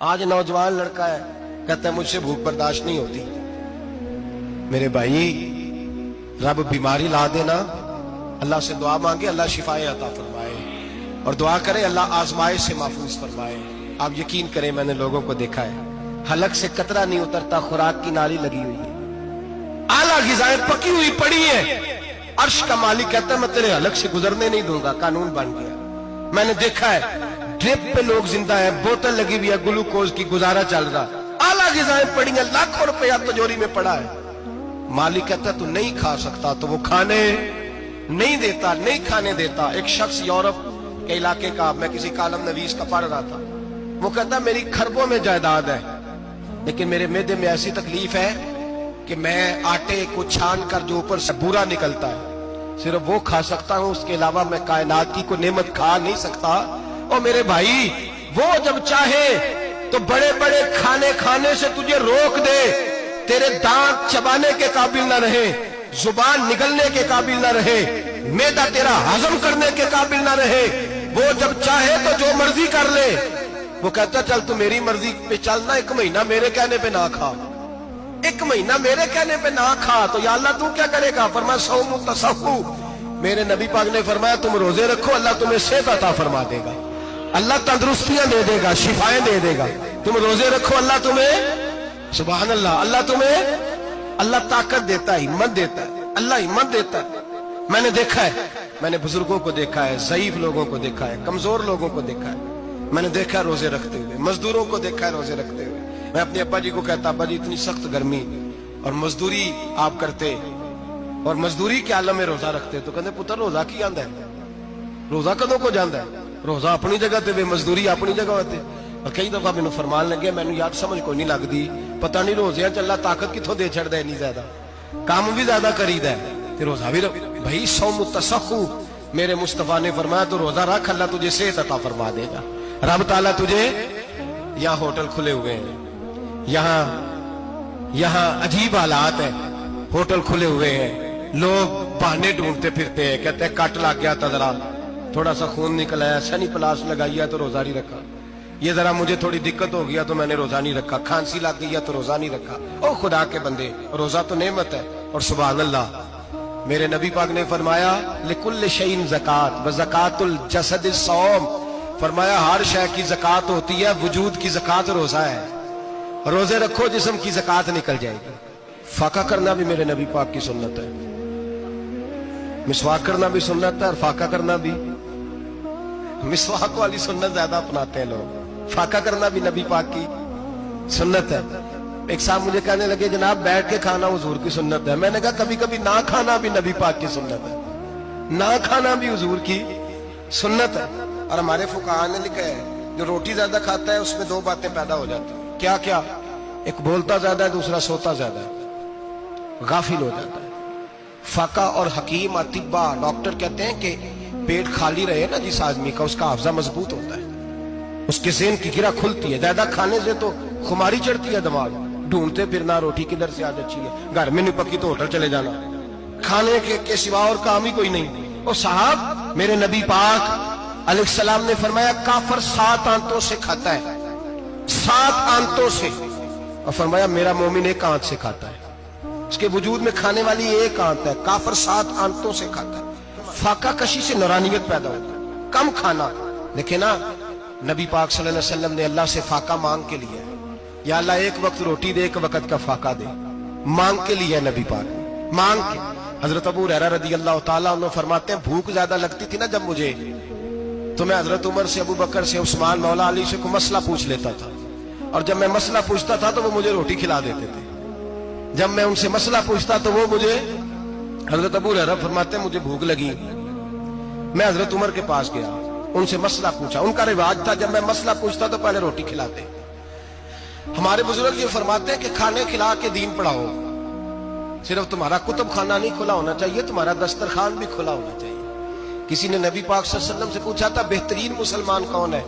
آج نوجوان لڑکا ہے کہتا ہے مجھ سے بھوک برداشت نہیں ہوتی. میرے بھائی رب بیماری لا دینا, اللہ سے دعا مانگے اللہ شفائیں عطا فرمائے, اور دعا کرے اللہ آزمائش سے محفوظ فرمائے. آپ یقین کریں میں نے لوگوں کو دیکھا ہے حلق سے قطرہ نہیں اترتا, خوراک کی نالی لگی ہوئی ہے, اعلیٰ غذائیں پکی ہوئی پڑی ہیں, عرش کا مالک کہتا ہے میں تیرے حلق سے گزرنے نہیں دوں گا. قانون بن گیا. میں نے دیکھا ہے ڈرپ پہ لوگ زندہ ہیں, بوتل لگی ہوئی ہے گلوکوز کی, گزارا چل رہا, اعلیٰ غذائیں پڑی ہیں, لاکھوں روپیہ تجوری میں پڑا ہے. مالک کہتا ہے تو نہیں کھا سکتا, تو وہ کھانے نہیں دیتا, نہیں کھانے دیتا. ایک شخص یورپ کے علاقے کا, میں کسی کالم نویس کا پڑھ رہا تھا, وہ کہتا میری کھربوں میں جائیداد ہے لیکن میرے معدے میں ایسی تکلیف ہے کہ میں آٹے کو چھان کر جو اوپر سے بورا نکلتا ہے صرف وہ کھا سکتا ہوں, اس کے علاوہ میں کائنات کی کوئی نعمت کھا نہیں سکتا. اور میرے بھائی وہ جب چاہے تو بڑے بڑے کھانے کھانے سے تجھے روک دے, تیرے دانت چبانے کے قابل نہ رہے, زبان نگلنے کے قابل نہ رہے, معدہ تیرا ہضم کرنے کے قابل نہ رہے, وہ جب چاہے تو جو مرضی کر لے. وہ کہتا چل تو میری مرضی پہ چلنا, ایک مہینہ میرے کہنے پہ نہ کھا, ایک مہینہ میرے کہنے پہ نہ کھا. تو یا اللہ تو کیا کرے گا؟ فرمایا صوم تصحو. میرے نبی پاک نے فرمایا تم روزے رکھو, اللہ تمہیں صحت عطا فرما دے گا, اللہ تندرستیاں دے دے گا, شفائیں دے دے گا. تم روزے رکھو, اللہ تمہیں, سبحان اللہ, اللہ تمہیں, اللہ طاقت دیتا ہے, ہمت دیتا ہے, اللہ ہمت دیتا ہے. میں نے دیکھا ہے, میں نے بزرگوں کو دیکھا ہے, ضعیف لوگوں کو دیکھا ہے, کمزور لوگوں کو دیکھا ہے, میں نے دیکھا ہے روزے رکھتے ہوئے, مزدوروں کو دیکھا ہے روزے رکھتے ہوئے. میں اپنے ابا جی کو کہتا ابا جی اتنی سخت گرمی اور مزدوری آپ کرتے اور مزدوری کے عالم میں روزہ رکھتے, تو کہتے پتر روزہ کی آندا ہے, روزہ کدوں کو جاندا ہے, روزہ اپنی جگہ تے بے مزدوری اپنی جگہ ہوتے. اور کئی دفعہ مینوں فرمان لگے, مینوں یاد سمجھ کوئی نہیں لگدی, پتہ نہیں روزے چ اللہ طاقت کتھوں دے چھڑدا ہے, نہیں زیادہ کام بھی زیادہ کریدا ہے تے روزہ بھی. بھائی صوم تصحو, میرے مصطفیٰ نے فرمایا تو روزہ رکھ, اللہ تجھے صحت عطا فرما دے گا. رب تعالیٰ تجھے, یہاں ہوٹل کھلے ہوئے ہیں, یہاں عجیب حالات ہیں, ہوٹل کھلے ہوئے ہیں, لوگ بہانے ڈھونڈتے پھرتے ہیں, کہتے ہیں کٹ لگ گیا تھا, ذرا تھوڑا سا خون نکل آیا, سنی پلاس لگائی ہے تو روزہ نہیں رکھا, یہ ذرا مجھے تھوڑی دقت ہو گیا تو میں نے روزہ نہیں رکھا, کھانسی لگ گئی ہے تو روزہ نہیں رکھا. او خدا کے بندے, روزہ تو نعمت ہے. اور سبحان اللہ, میرے نبی پاک نے فرمایا لکل شیء زکات وزکات الجسد الصوم, فرمایا ہر شے کی زکات ہوتی ہے, وجود کی زکات روزہ ہے. روزے رکھو جسم کی زکات نکل جائے گی. فاقہ کرنا بھی میرے نبی پاک کی سنت ہے, مسواک کرنا بھی سنت ہے, اور فاقہ کرنا بھی, مسواک والی سنت زیادہ اپناتے ہیں لوگ, فاقہ کرنا بھی نبی پاک کی سنت ہے. ایک صاحب مجھے کہنے لگے جناب بیٹھ کے کھانا حضور کی سنت ہے. میں نے کہا کبھی کبھی نہ کھانا بھی نبی پاک کی سنت ہے, نہ کھانا بھی حضور کی سنت ہے. اور ہمارے فقہاء نے لکھا ہے جو روٹی زیادہ کھاتا ہے اس میں دو باتیں پیدا ہو جاتی ہیں. کیا کیا؟ ایک بولتا زیادہ ہے, دوسرا سوتا زیادہ ہے, غافل ہو جاتا ہے. فقہ اور حکیم اطباء ڈاکٹر کہتے ہیں کہ پیٹ خالی رہے نا جس آدمی کا, اس کا حافظہ مضبوط ہوتا ہے, اس کے ذہن کی گرہ کھلتی ہے. زیادہ کھانے سے تو خماری چڑھتی ہے, دماغ ڈھونڈتے پھرنا روٹی کدھر سے آج اچھی ہے, گھر میں نہیں پکی تو ہوٹل چلے جانا, کھانے کے سوا اور کام ہی کوئی نہیں. اور صاحب میرے نبی پاک علیہ السلام نے فرمایا کافر 7 آنتوں سے کھاتا ہے, 7 آنتوں سے, اور فرمایا میرا مومن 1 آنت سے کھاتا ہے. اس کے وجود میں کھانے والی 1 آنت ہے, کافر 7 آنتوں سے کھاتا ہے. فاقہ کشی سے نورانیت پیدا ہوتا ہے, کم کھانا. لیکن نا نبی پاک صلی اللہ علیہ وسلم نے اللہ سے فاقہ مانگ کے لیا, یا اللہ 1 وقت روٹی دے, 1 وقت کا فاقہ دے, مانگ کے لیا نبی پاک, مانگ کے. حضرت ابو ہریرہ رضی اللہ تعالیٰ عنہ فرماتے ہیں بھوک زیادہ لگتی تھی نا جب مجھے, تو میں حضرت عمر سے, ابو بکر سے, عثمان, مولا علی سے کوئی مسئلہ پوچھ لیتا تھا, اور جب میں مسئلہ پوچھتا تھا تو وہ مجھے روٹی کھلا دیتے تھے. جب میں ان سے مسئلہ پوچھتا تو وہ مجھے, حضرت ابو ہریرہ فرماتے ہیں مجھے بھوک لگی, میں حضرت عمر کے پاس گیا, ان سے مسئلہ پوچھا. ان کا رواج تھا جب میں مسئلہ پوچھتا تو پہلے روٹی کھلاتے. ہمارے بزرگ یہ فرماتے ہیں کہ کھانے کھلا کے دین پڑھاؤ, صرف تمہارا کتب خانہ نہیں کھلا ہونا چاہیے, تمہارا دسترخوان بھی کھلا ہونا چاہیے. کسی نے نبی پاک صلی اللہ علیہ وسلم سے پوچھا تھا بہترین مسلمان کون ہے؟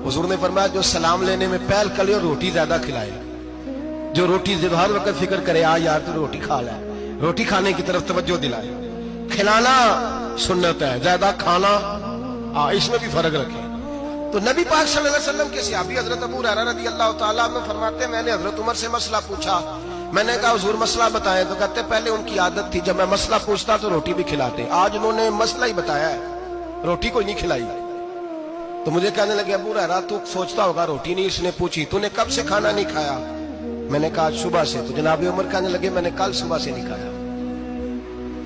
حضور نے فرمایا جو سلام لینے میں پہل کرے اور روٹی زیادہ کھلائے, جو روٹی ہر وقت فکر کرے آ یار تو روٹی کھا لے, روٹی کھانے کی طرف توجہ دلائے. کھلانا سنت ہے, زیادہ کھانا اس میں بھی فرق رکھیں. تو نبی پاک صلی اللہ علیہ وسلم کے صحابی حضرت ابو ہریرہ رضی اللہ تعالیٰ عنہ فرماتے ہیں میں نے حضرت عمر سے مسئلہ پوچھا. میں نے کہا حضور مسئلہ بتائیں. تو کہتے پہلے ان کی عادت تھی جب میں مسئلہ پوچھتا تو روٹی بھی کھلاتے. آج انہوں نے مسئلہ ہی بتایا ہے, روٹی کوئی نہیں کھلائی. تو مجھے کہنے لگے ابو ہریرہ تو سوچتا ہوگا روٹی نہیں اس نے پوچھی, تو نے کب سے کھانا نہیں کھایا؟ میں نے کہا صبح سے. تو جناب عمر کہنے لگے میں نے کل صبح سے نہیں کھایا.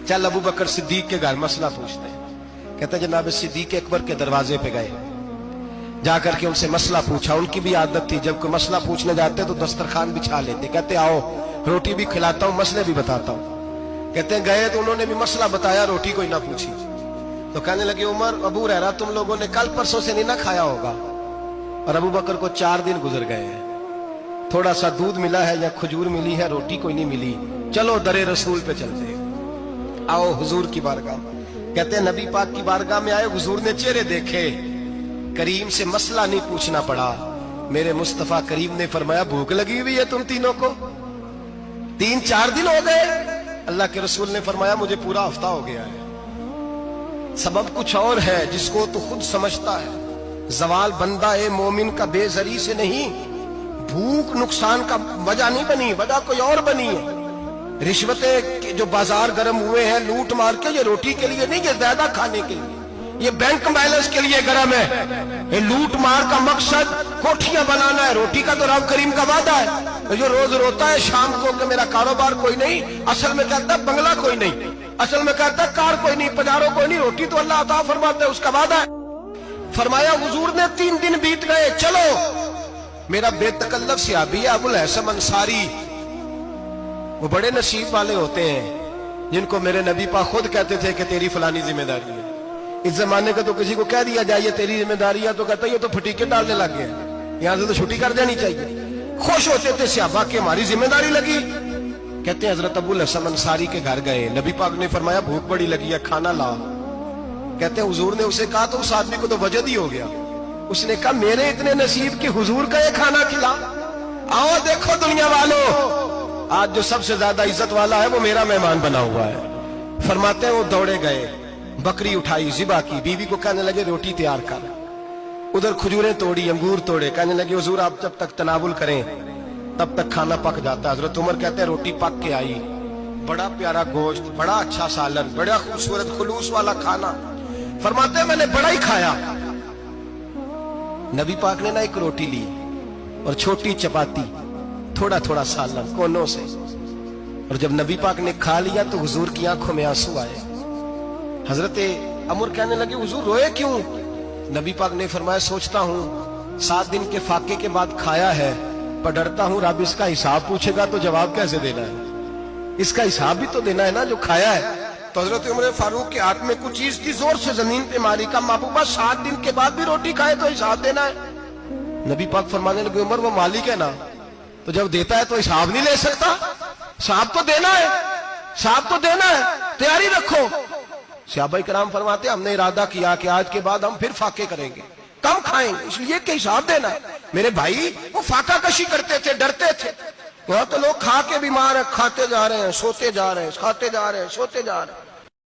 چل ابو بکر صدیق کے گھر مسئلہ پوچھتے ہیں. کہتے جناب صدیق اکبر کے دروازے پہ گئے, جا کر کے ان سے مسئلہ پوچھا. ان کی بھی عادت تھی جب کوئی مسئلہ پوچھنے جاتے تو دسترخوان بچھا لیتے. کہتے آؤ روٹی بھی کھلاتا ہوں مسئلے بھی بتاتا ہوں. کہتے ہیں گئے تو انہوں نے بھی مسئلہ بتایا, روٹی کوئی نہ پوچھی. تو کہنے لگے عمر ابو ہریرہ تم لوگوں نے کل پرسوں سے نہیں نہ کھایا ہوگا. اور ابو بکر کو 4 دن گزر گئے ہیں, تھوڑا سا دودھ ملا ہے یا کھجور ملی ہے, روٹی کوئی نہیں ملی. چلو در رسول پہ چلتے, آؤ حضور کی بارگاہ. کہتے ہیں نبی پاک کی بارگاہ میں آئے, حضور نے چہرے دیکھے, کریم سے مسئلہ نہیں پوچھنا پڑا. میرے مصطفیٰ کریم نے فرمایا بھوک لگی ہوئی ہے تم تینوں کو؟ 3-4 دن ہو گئے. اللہ کے رسول نے فرمایا مجھے پورا ہفتہ ہو گیا ہے. سبب کچھ اور ہے جس کو تو خود سمجھتا ہے. زوال بندہ مومن کا بے زری سے نہیں, بھوک نقصان کا وجہ نہیں بنی, وجہ کوئی اور بنی ہے. رشوتیں جو بازار گرم ہوئے ہیں لوٹ مار کے, یہ روٹی کے لیے نہیں, یہ زیادہ کھانے کے لیے, یہ بینک بیلنس کے لیے گرم ہے. یہ لوٹ مار کا مقصد کوٹھیاں بنانا ہے, روٹی کا تو رب کریم کا وعدہ ہے. جو روز روتا ہے شام کو کہ میرا کاروبار کوئی نہیں, اصل میں کہتا ہے بنگلہ کوئی نہیں, اصل میں کہتا ہے کار کوئی نہیں, پجارو کوئی نہیں, روٹی تو اللہ عطا فرماتا ہے, اس کا وعدہ ہے. فرمایا حضور نے 3 دن بیت گئے, چلو. میرا بے تکلف صحابی ہے ابو الحسن انصاری, وہ بڑے نصیب والے ہوتے ہیں جن کو میرے نبی پاک خود کہتے تھے کہ تیری فلانی ذمہ داری ہے. اس زمانے کا تو کسی کو کہہ دیا جائے تیری ذمہ داری ہے تو کہتا ہے یہ تو پھٹیکے ڈالنے لگ گیا, یہاں سے تو چھٹی کر دینی چاہیے. خوش ہوتے تھے صحابہ کہ ہماری ذمہ داری لگی. کہتے ہیں حضرت ابو الحسن انصاری کے گھر گئے, نبی پاک نے فرمایا بھوک بڑی لگی ہے کھانا لا. کہتے ہیں حضور نے اسے کہا تو اس آدمی کو تو وجد ہی ہو گیا. اس نے کہا میرے اتنے نصیب کہ حضور کا یہ کھانا کھلا. آؤ دیکھو دنیا والوں, آج جو سب سے زیادہ عزت والا ہے وہ میرا مہمان بنا ہوا ہے. فرماتے ہیں وہ دوڑے گئے, بکری اٹھائی, ذبح کی, بیوی کو کہنے لگے روٹی تیار کر. ادھر کھجوریں توڑی, انگور توڑے, کہنے لگے حضور آپ جب تک تناول کریں تب تک کھانا پک جاتا. حضرت عمر کہتے ہیں روٹی پک کے آئی, بڑا پیارا گوشت, بڑا اچھا سالن, بڑا خوبصورت خلوص والا کھانا. فرماتے ہیں میں نے بڑا ہی کھایا. نبی پاک نے نا ایک روٹی لی اور چھوٹی چپاتی, تھوڑا تھوڑا سالن کونوں سے, اور جب نبی پاک نے کھا لیا تو حضور کی آنکھوں میں آنسو آئے. حضرت عمر کہنے لگے حضور روئے کیوں؟ نبی پاک نے فرمایا سوچتا ہوں 7 دن کے فاقے کے بعد کھایا ہے, پر ڈرتا ہوں رب اس کا حساب پوچھے گا تو جواب کیسے دینا ہے, اس کا حساب بھی تو دینا ہے نا جو کھایا ہے. تو حضرت عمر فاروق کے ہاتھ میں کچھ چیز تھی, زور سے زمین پہ ماری, کا محبوبہ 7 دن کے بعد بھی روٹی کھائے تو حساب دینا ہے. نبی پاک فرمانے لگے عمر وہ مالک ہے نا, تو جب دیتا ہے تو حساب نہیں لے سکتا, حساب تو دینا ہے, حساب تو دینا ہے, تیاری رکھو. صحابہ کرام فرماتے ہم نے ارادہ کیا کہ آج کے بعد ہم پھر فاقے کریں گے, کم کھائیں گے, اس لیے کہ حساب دینا ہے. میرے بھائی وہ فاقہ کشی کرتے تھے, ڈرتے تھے. وہاں تو لوگ کھا کے بیمار ہیں, کھاتے جا رہے ہیں, سوتے جا رہے ہیں, کھاتے جا رہے ہیں, سوتے جا رہے ہیں.